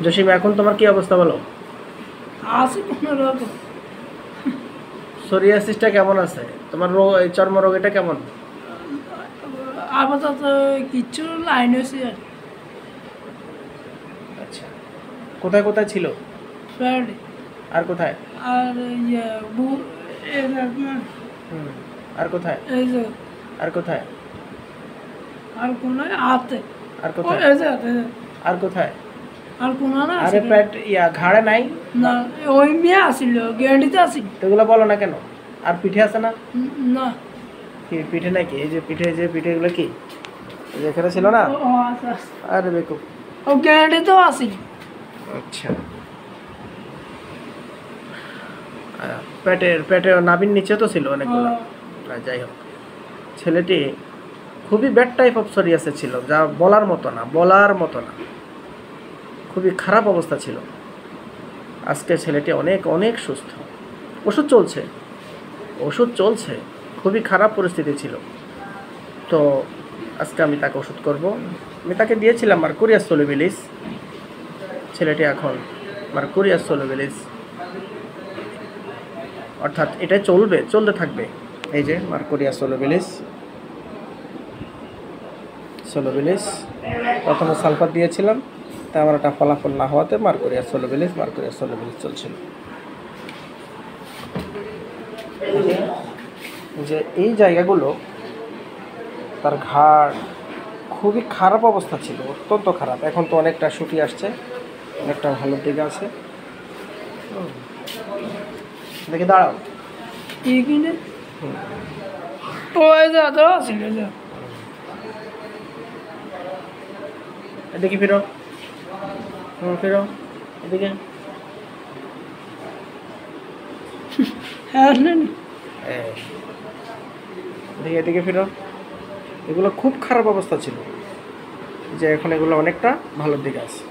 জসিম, এখন তোমার কি অবস্থা বলো? আছে কোনো রকম। সোরিয়াসিসটা কেমন আছে? তোমার রোগ, এই চর্মরোগ, এটা কেমন? আপাতত কিচ্ছু লাইন হয়েছে আর আচ্ছা, কোথায় কোথায় ছিল? প্যাডে আর কোথায়? আর ইয়ে এই যে আপনার হুম, আর কোথায়? এই যে আর কোথায়? আর কোনো হাতে আর ও কোথায়? এই যে হাতে আর কোথায়? আর কোনো না আরে আছে পেট, ঘাড়ে নাই? না, ওই মেয়ে আসিল গ্যারান্টিতে আসিল তো এগুলো বলো না কেন? আর পিঠে আছে না? না। কি পিঠে নাকি? এই যে পিঠে, যে পিঠে, এগুলো কি এই যে এখানে ছিল না? ও আচ্ছা আচ্ছা। আরে বেকুব। ও গ্যারান্টিতেও আসিল। আচ্ছা, পেটের পেটের নাভির নিচে তো ছিল অনেকগুলো। যাই হোক, ছেলেটি খুবই ব্যাড টাইপ অফ সোরিয়াসে ছিল, যা বলার মতো না, বলার মতো না। খুবই খারাপ অবস্থা ছিল। আজকে ছেলেটি অনেক অনেক সুস্থ। ওষুধ চলছে, ওষুধ চলছে। খুবই খারাপ পরিস্থিতি ছিল। তো আজকে আমি তাকে ওষুধ করব। আমি তাকে দিয়েছিলাম মার্কুরিয়াস সলিবিলিস। ছেলেটি এখন মার্কুরিয়াস সলিবিলিস, অর্থাৎ এটা চলবে, চলতে থাকবে। এই যে মার্কুরিয়াস সলিবিলিস, সলিবিলিস প্রথমে সালফার দিয়েছিলাম, তা আমার একটা ফলাফল না হওয়াতে মার্কুরিয়াস সলিবিলিস চলছিল। যে এই জায়গাগুলো, তার ঘাড় খুবই খারাপ অবস্থা ছিল, অত্যন্ত খারাপ। এখন তো অনেকটা শুকিয়ে আসছে, অনেকটা ভালোর দিকে আছে। দেখে দাঁড়াও। এইখানে ওই যে হাতেও আসিল যে এদিকে ফিরো, ফিরো এদিকে। হ্যাঁ না এদিকে এদিকে ফিরো। এগুলো খুব খারাপ অবস্থা ছিল, যে এখন এগুলো অনেকটা ভালোর দিকে আছে।